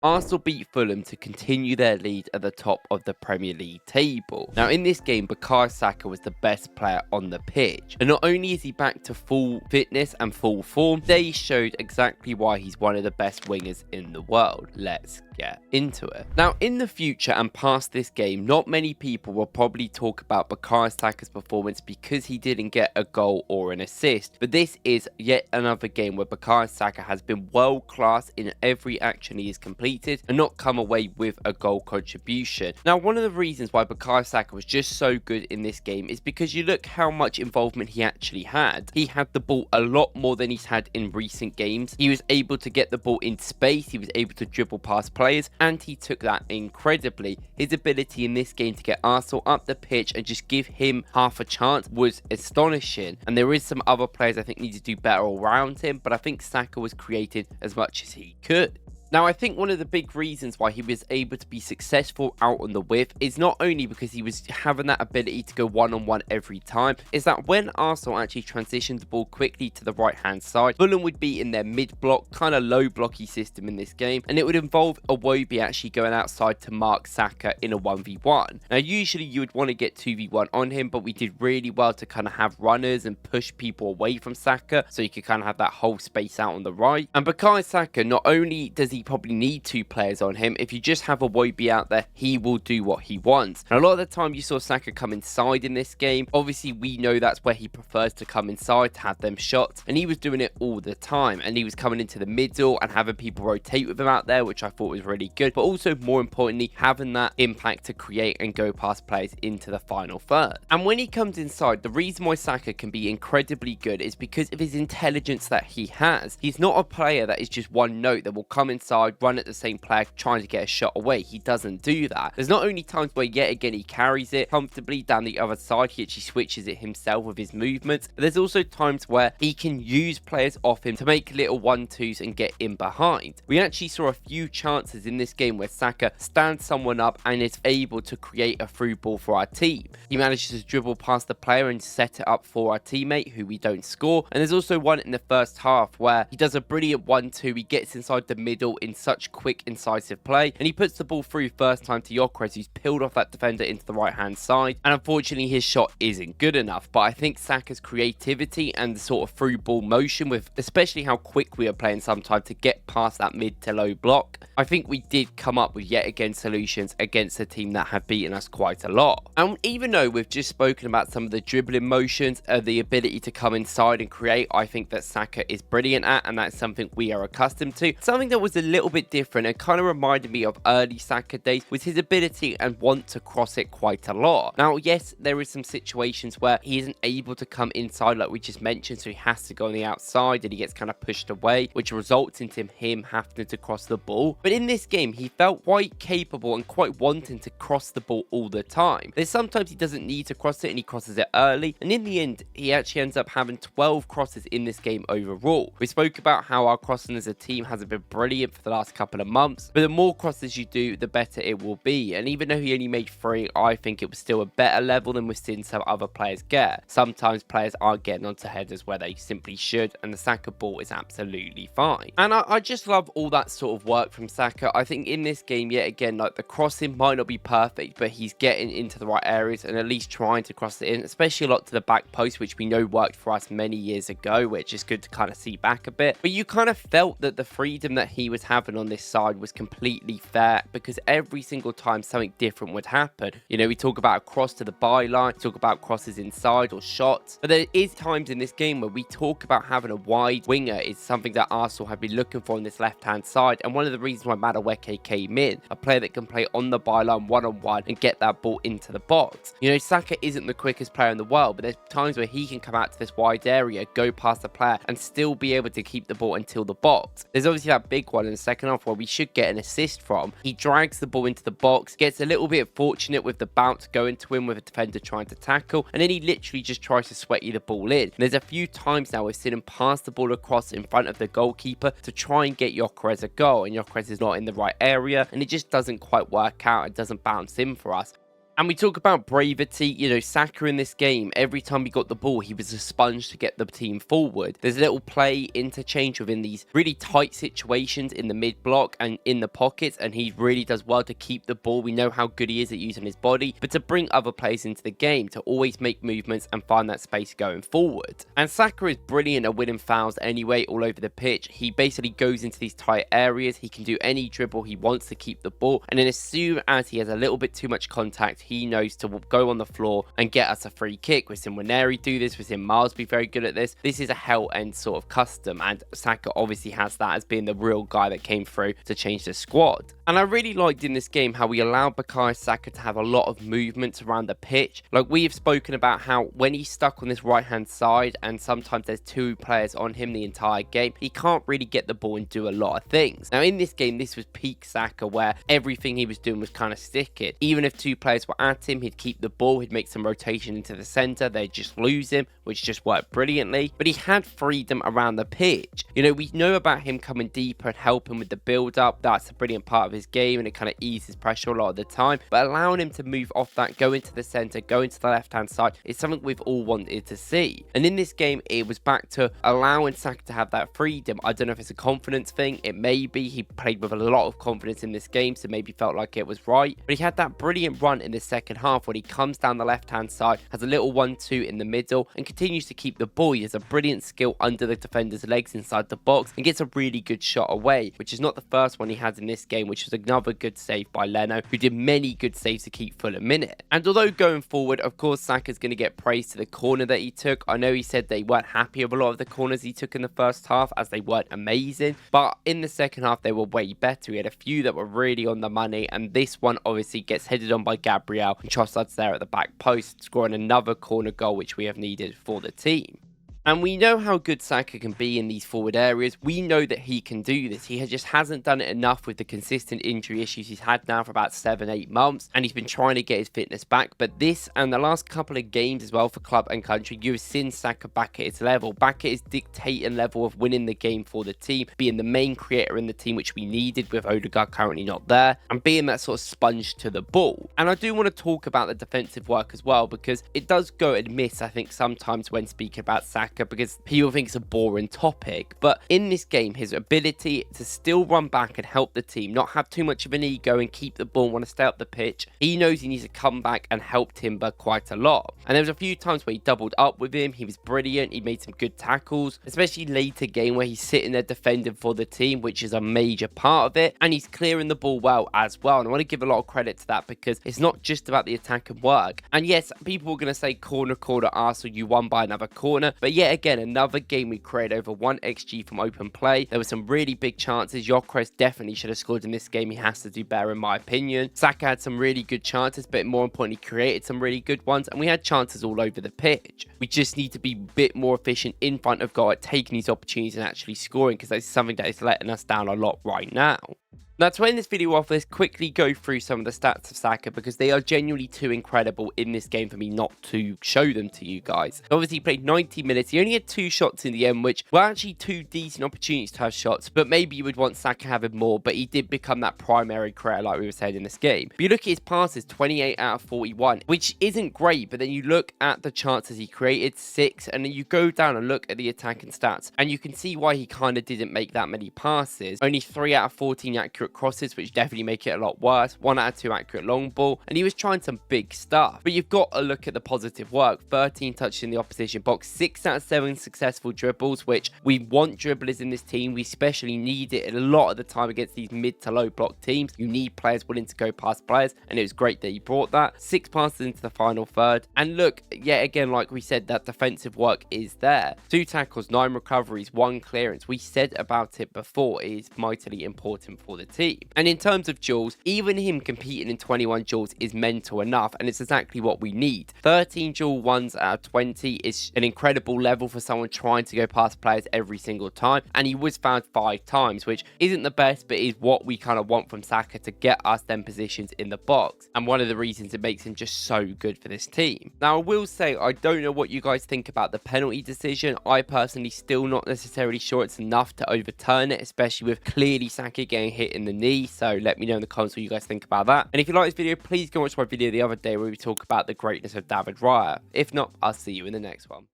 Arsenal beat Fulham to continue their lead at the top of the Premier League table. Now, in this game, Bukayo Saka was the best player on the pitch. And not only is he back to full fitness and full form, they showed exactly why he's one of the best wingers in the world. Let's get into it. Now, in the future and past this game, not many people will probably talk about Bukayo Saka's performance because he didn't get a goal or an assist. But this is yet another game where Bukayo Saka has been world class in every action he has completed and not come away with a goal contribution. Now, one of the reasons why Bukayo Saka was just so good in this game is because you look how much involvement he actually had. He had the ball a lot more than he's had in recent games. He was able to get the ball in space, he was able to dribble past players, and he took that incredibly. His ability in this game to get Arsenal up the pitch and just give him half a chance was astonishing. And there is some other players I think need to do better around him, but I think Saka was created as much as he could. Now, I think one of the big reasons why he was able to be successful out on the width is not only because he was having that ability to go one-on-one every time, is that when Arsenal actually transitioned the ball quickly to the right-hand side, Fulham would be in their mid-block, kind of low-blocky system in this game, and it would involve Iwobi actually going outside to mark Saka in a 1v1. Now, usually you would want to get 2v1 on him, but we did really well to kind of have runners and push people away from Saka, so you could kind of have that whole space out on the right. And Bukayo Saka, not only does he probably need two players on him, if you just have Iwobi out there, he will do what he wants. And a lot of the time you saw Saka come inside in this game. Obviously, we know that's where he prefers to come inside to have them shots, and he was doing it all the time. And he was coming into the middle and having people rotate with him out there, which I thought was really good, but also more importantly, having that impact to create and go past players into the final third. And when he comes inside, the reason why Saka can be incredibly good is because of his intelligence that he has. He's not a player that is just one note that will come inside, run at the same player, trying to get a shot away. He doesn't do that. There's not only times where yet again he carries it comfortably down the other side, he actually switches it himself with his movements, but there's also times where he can use players off him to make little 1-2s and get in behind. We actually saw a few chances in this game where Saka stands someone up and is able to create a through ball for our team. He manages to dribble past the player and set it up for our teammate who we don't score. And there's also one in the first half where he does a brilliant 1-2, he gets inside the middle in such quick incisive play, and he puts the ball through first time to Woklz, who's peeled off that defender into the right hand side, and unfortunately his shot isn't good enough. But I think Saka's creativity and the sort of through ball motion, with especially how quick we are playing sometimes to get past that mid to low block, I think we did come up with yet again solutions against a team that have beaten us quite a lot. And even though we've just spoken about some of the dribbling motions, the ability to come inside and create, I think that Saka is brilliant at, and that's something we are accustomed to. Something that was a little bit different and kind of reminded me of early Saka days was his ability and want to cross it quite a lot. Now, yes, there is some situations where he isn't able to come inside like we just mentioned, so he has to go on the outside and he gets kind of pushed away, which results into him having to cross the ball. But in this game, he felt quite capable and quite wanting to cross the ball all the time. There's sometimes he doesn't need to cross it and he crosses it early, and in the end, he actually ends up having 12 crosses in this game overall. We spoke about how our crossing as a team hasn't been brilliant for the last couple of months, but the more crosses you do, the better it will be. And even though he only made 3, I think it was still a better level than we're seeing some other players get. Sometimes players aren't getting onto headers where they simply should, and the Saka ball is absolutely fine. And I just love all that sort of work from Saka. I think in this game, yet again, like the crossing might not be perfect, but he's getting into the right areas and at least trying to cross it in, especially a lot to the back post, which we know worked for us many years ago, which is good to kind of see back a bit. But you kind of felt that the freedom that he was having on this side was completely fair, because every single time something different would happen. You know, we talk about a cross to the byline, talk about crosses inside or shots, but there is times in this game where we talk about having a wide winger is something that Arsenal have been looking for on this left hand side, and one of the reasons why Madueke came in, a player that can play on the byline one-on-one and get that ball into the box. You know, Saka isn't the quickest player in the world, but there's times where he can come out to this wide area, go past the player and still be able to keep the ball until the box. There's obviously that big one in the second half where we should get an assist from. He drags the ball into the box, gets a little bit fortunate with the bounce going to him with a defender trying to tackle, and then he literally just tries to sweaty the ball in. And there's a few times now we've seen him pass the ball across in front of the goalkeeper to try and get Woklz a goal, and Woklz is not in the right area and it just doesn't quite work out. It doesn't bounce in for us. And we talk about bravery, Saka in this game, every time he got the ball, he was a sponge to get the team forward. There's a little play interchange within these really tight situations in the mid block and in the pockets, and he really does well to keep the ball. We know how good he is at using his body, but to bring other players into the game, to always make movements and find that space going forward. And Saka is brilliant at winning fouls anyway, all over the pitch. He basically goes into these tight areas, he can do any dribble he wants to keep the ball, and then as soon as he has a little bit too much contact, he knows to go on the floor and get us a free kick. We've seen Waneri do this, we've seen Miles be very good at this. This is a hell-end sort of custom, and Saka obviously has that as being the real guy that came through to change the squad. And I really liked in this game how we allowed Bukayo Saka to have a lot of movements around the pitch. Like we have spoken about how when he's stuck on this right-hand side and sometimes there's two players on him the entire game, he can't really get the ball and do a lot of things. Now in this game, this was peak Saka where everything he was doing was kind of sticking. Even if two players were at him, he'd keep the ball, he'd make some rotation into the centre, they'd just lose him, which just worked brilliantly. But he had freedom around the pitch. We know about him coming deeper and helping with the build-up. That's a brilliant part of his game, and it kind of eases pressure a lot of the time. But allowing him to move off that, go into the centre, go into the left-hand side, is something we've all wanted to see. And in this game, it was back to allowing Saka to have that freedom. I don't know if it's a confidence thing. It may be. He played with a lot of confidence in this game, so maybe felt like it was right. But he had that brilliant run in the second half when he comes down the left-hand side, has a little 1-2 in the middle, and continues to keep the ball. He has a brilliant skill under the defender's legs inside the box and gets a really good shot away, which is not the first one he has in this game, which was another good save by Leno, who did many good saves to keep Fulham in it. And although going forward, of course, Saka's going to get praise to the corner that he took. I know he said they weren't happy with a lot of the corners he took in the first half, as they weren't amazing, but in the second half, they were way better. He had a few that were really on the money, and this one obviously gets headed on by Gabriel, and Trossard's there at the back post, scoring another corner goal, which we have needed for the team. And we know how good Saka can be in these forward areas. We know that he can do this. He just hasn't done it enough with the consistent injury issues he's had now for about 7-8 months. And he's been trying to get his fitness back. But this and the last couple of games as well for club and country, you've seen Saka back at his level. Back at his dictating level of winning the game for the team. Being the main creator in the team, which we needed with Odegaard currently not there. And being that sort of sponge to the ball. And I do want to talk about the defensive work as well, because it does go amiss, I think, sometimes when speaking about Saka, because people think it's a boring topic. But in this game, his ability to still run back and help the team, not have too much of an ego and keep the ball and want to stay up the pitch, he knows he needs to come back and help Timber quite a lot. And there was a few times where he doubled up with him. He was brilliant. He made some good tackles, especially later game where he's sitting there defending for the team, which is a major part of it. And he's clearing the ball well as well. And I want to give a lot of credit to that, because it's not just about the attack and work. And yes, people are going to say corner, Arsenal, you won by another corner. But yet again, another game we created over 1 XG from open play. There were some really big chances. Woklz definitely should have scored in this game. He has to do better in my opinion. Saka had some really good chances, but more importantly created some really good ones, and we had chances all over the pitch. We just need to be a bit more efficient in front of goal at taking these opportunities and actually scoring, because that's something that is letting us down a lot right now. Now, to end this video off, let's quickly go through some of the stats of Saka, because they are genuinely too incredible in this game for me not to show them to you guys. Obviously, he played 90 minutes. He only had 2 shots in the end, which were actually 2 decent opportunities to have shots, but maybe you would want Saka having more, but he did become that primary creator like we were saying in this game. But you look at his passes, 28 out of 41, which isn't great, but then you look at the chances he created, 6, and then you go down and look at the attacking stats, and you can see why he kind of didn't make that many passes. Only 3 out of 14 accurate crosses, which definitely make it a lot worse. 1 out of 2 accurate long ball, and he was trying some big stuff. But you've got to look at the positive work. 13 touches in the opposition box, 6 out of 7 successful dribbles, which we want dribblers in this team. We especially need it a lot of the time against these mid to low block teams. You need players willing to go past players, and it was great that he brought that. 6 passes into the final third, and look, yet again, like we said, that defensive work is there. 2 tackles, 9 recoveries, 1 clearance. We said about it before, it is mightily important for the team. And in terms of duels, even him competing in 21 duels is mental enough, and it's exactly what we need. 13 duel ones out of 20 is an incredible level for someone trying to go past players every single time, and he was found 5 times, which isn't the best, but is what we kind of want from Saka to get us them positions in the box, and one of the reasons it makes him just so good for this team. Now, I will say, I don't know what you guys think about the penalty decision. I personally still not necessarily sure it's enough to overturn it, especially with clearly Saka getting hit in the the knee. So let me know in the comments what you guys think about that. And if you like this video, please go watch my video the other day where we talk about the greatness of David Raya. If not, I'll see you in the next one.